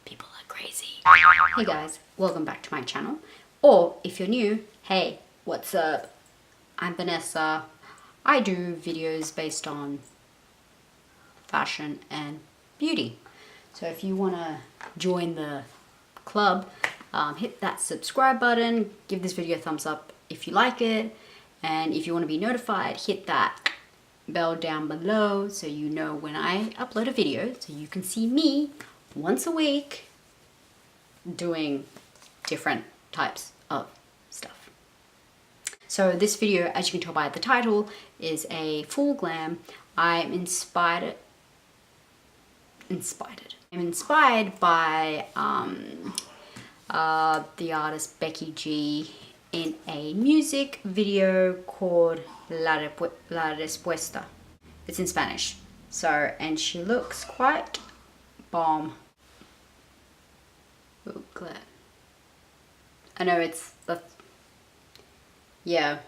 People are crazy. Hey guys, welcome back to my channel. Or if you're new, hey, what's up? I'm Vanessa. I do videos based on fashion and beauty. So if you want to join the club, hit that subscribe button, give this video a thumbs up if you like it, and if you want to be notified, hit that bell down below so you know when I upload a video, so you can see me once a week doing different types of stuff. So this video, as you can tell by the title, is a full glam. I'm inspired by the artist Becky G in a music video called La Respuesta. It's in Spanish. So, and she looks quite bomb. Oh, glad. I know it's the, yeah.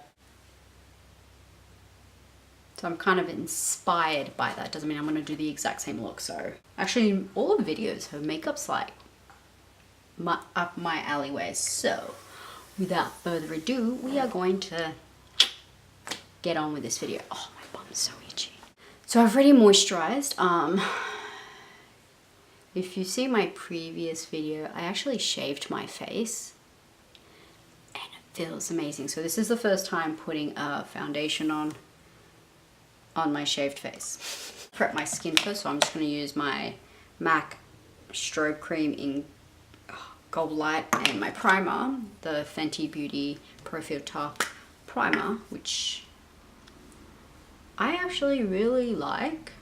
So I'm kind of inspired by that. Doesn't mean I'm going to do the exact same look. So actually all the videos, her makeup's like up my alleyway. So without further ado, we are going to get on with this video. Oh, my bum's so itchy. So I've already moisturized. If you see my previous video, I actually shaved my face and it feels amazing. So this is the first time putting a foundation on my shaved face. Prep my skin first, so I'm just going to use my MAC Strobe cream in Goldlite and my primer, the Fenty Beauty Pro Filter primer, which I actually really like.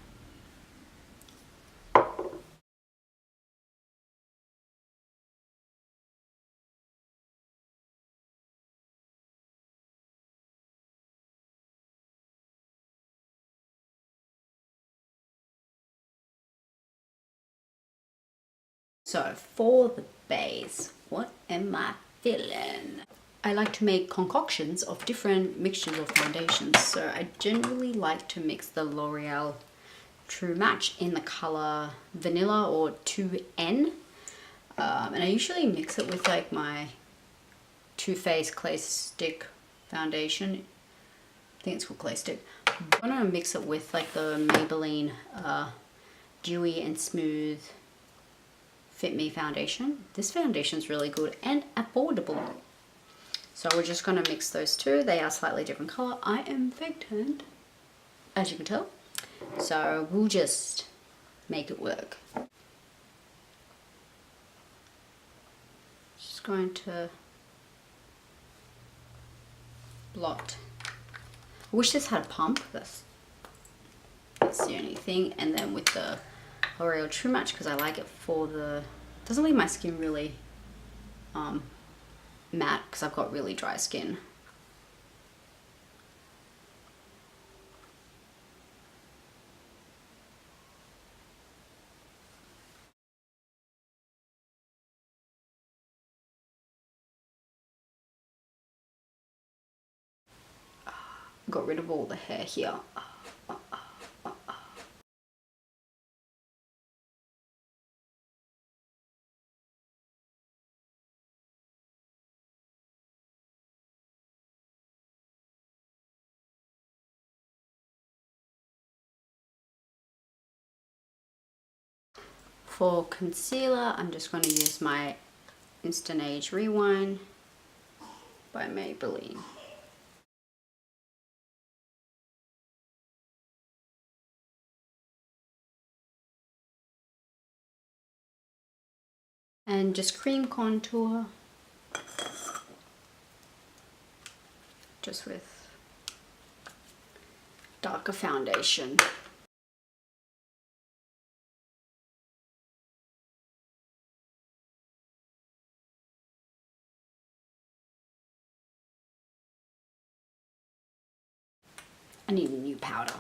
So for the base, what am I feeling? I like to make concoctions of different mixtures of foundations. So I generally like to mix the L'Oreal True Match in the color Vanilla or 2N. And I usually mix it with like my Too Faced Clay Stick foundation. I think it's called Clay Stick. I'm gonna mix it with like the Maybelline Dewy and Smooth Fit Me foundation. This foundation is really good and affordable. So we're just going to mix those two. They are slightly different color. I am fake tanned, as you can tell. So we'll just make it work. Just going to blot. I wish this had a pump. That's the only thing. And then with the L'Oreal True Match, because I like it for the, doesn't leave my skin really matte because I've got really dry skin. Got rid of all the hair here. For concealer, I'm just going to use my Instant Age Rewind by Maybelline. And just cream contour, just with darker foundation. I need a new powder,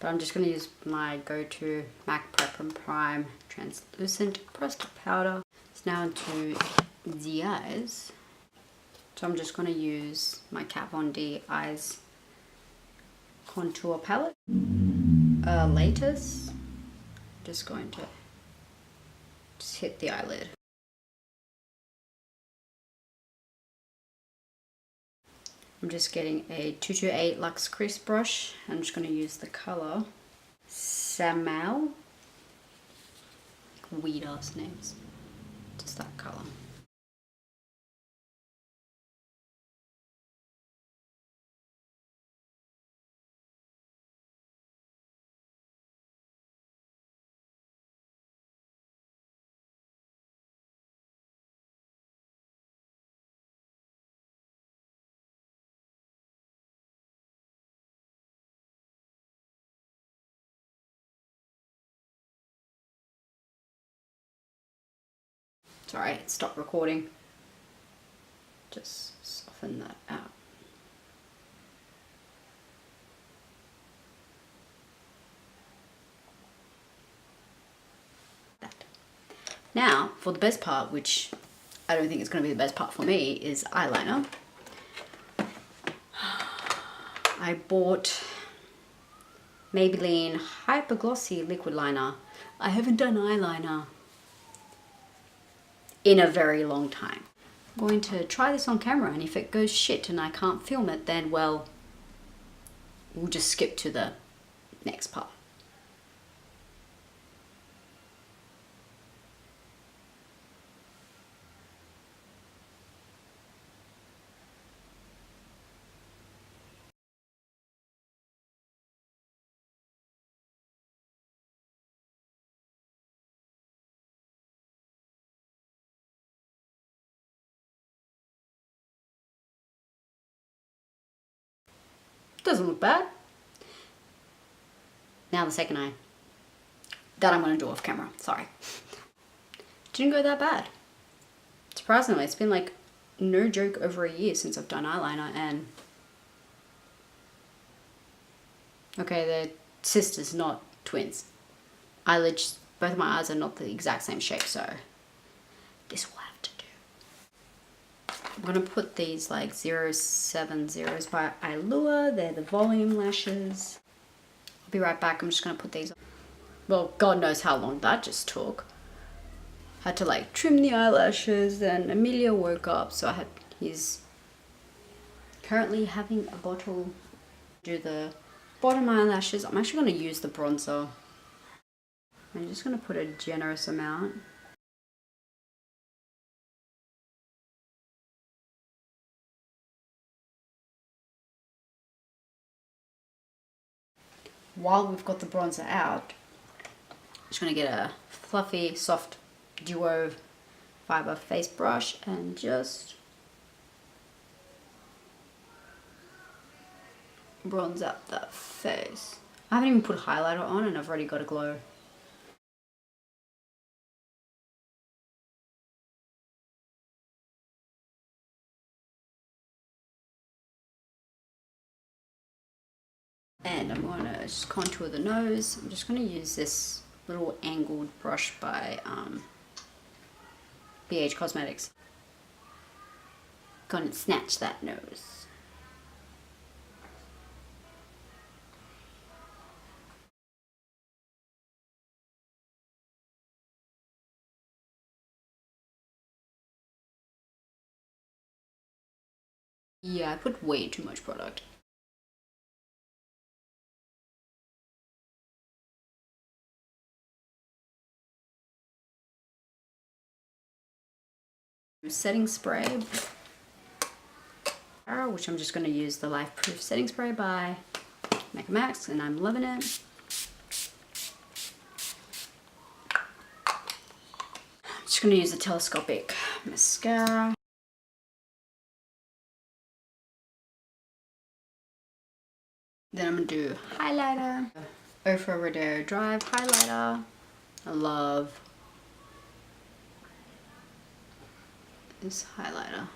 but I'm just going to use my go-to MAC Prep and Prime translucent pressed powder. It's now into the eyes, so I'm just going to use my Kat Von D Eyes contour palette. Latest, just going to Just hit the eyelid. I'm just getting a 228 Luxe Crease brush. I'm just going to use the color Samal. Weird ass names. Just that color. Sorry, it stopped recording. Just soften that out. Now, for the best part, which I don't think is going to be the best part for me, is eyeliner. I bought Maybelline Hyper Glossy liquid liner. I haven't done eyeliner in a very long time. I'm going to try this on camera, and if it goes shit and I can't film it, then well, we'll just skip to the next part. Doesn't look bad. Now the second eye. That I'm going to do off camera. Sorry. Didn't go that bad. Surprisingly, it's been like, no joke, over a year since I've done eyeliner, and okay, they're sisters, not twins. Eyelids, both of my eyes are not the exact same shape, so this will have to do. I'm gonna put these like 070s by Eyelure. They're the volume lashes. I'll be right back. I'm just gonna put these on. Well, God knows how long that just took. Had to like trim the eyelashes, then Amelia woke up, so he's currently having a bottle. Do the bottom eyelashes. I'm actually going to use the bronzer. I'm just going to put a generous amount. While we've got the bronzer out, I'm just going to get a fluffy, soft duo fiber face brush and just bronze up that face. I haven't even put highlighter on and I've already got a glow. And I'm going to just contour the nose. I'm just going to use this little angled brush by BH Cosmetics. Gonna snatch that nose. Yeah, I put way too much product. Setting spray, which I'm just going to use the Life Proof setting spray by Mecca Max, and I'm loving it. I'm just going to use the telescopic mascara. Then I'm going to do highlighter. Ofra Rodeo Drive highlighter. I love this highlighter.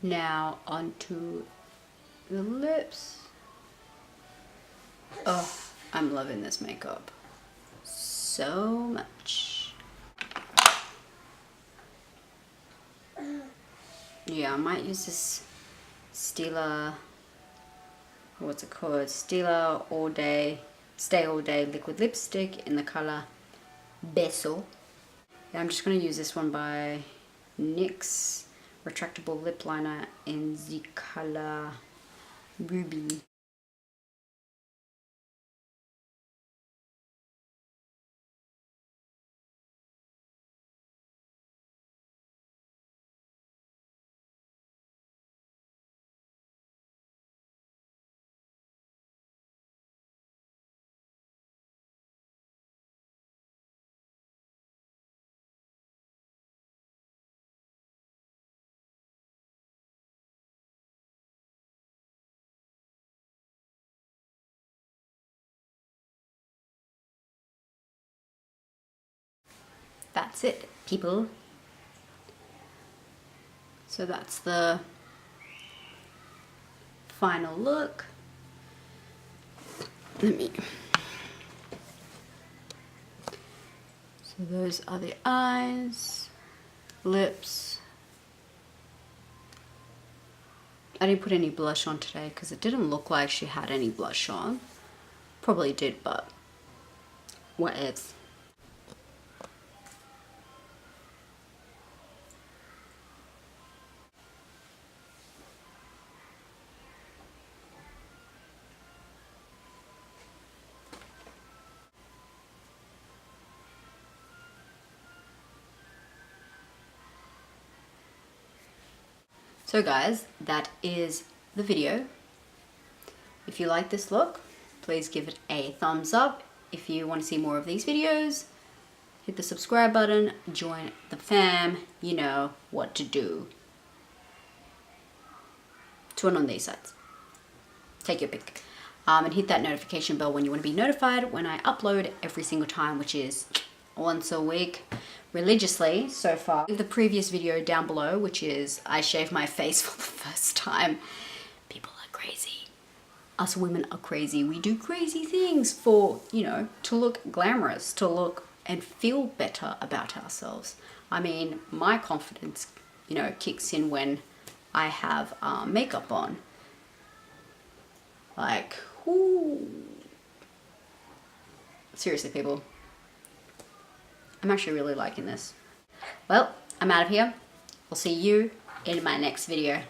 Now onto the lips. Oh, I'm loving this makeup so much. Yeah, I might use this Stila, what's it called? Stila All Day, Stay All Day liquid lipstick in the color Beso. Yeah, I'm just going to use this one by NYX retractable lip liner in the color Ruby. That's it, people. So that's the final look. Let me. So those are the eyes, lips. I didn't put any blush on today because it didn't look like she had any blush on. Probably did, but what ifs. So guys, that is the video. If you like this look, please give it a thumbs up. If you want to see more of these videos, hit the subscribe button, join the fam, you know what to do. Turn on these sides. Take your pick. And hit that notification bell when you want to be notified when I upload every single time, which is once a week religiously so far. The previous video down below, which is I shave my face for the first time. People are crazy. Us women are crazy. We do crazy things for, you know, to look glamorous, to look and feel better about ourselves. I mean, my confidence, you know, kicks in when I have makeup on. Like, ooh. Seriously, people. I'm actually really liking this. Well, I'm out of here. I'll see you in my next video.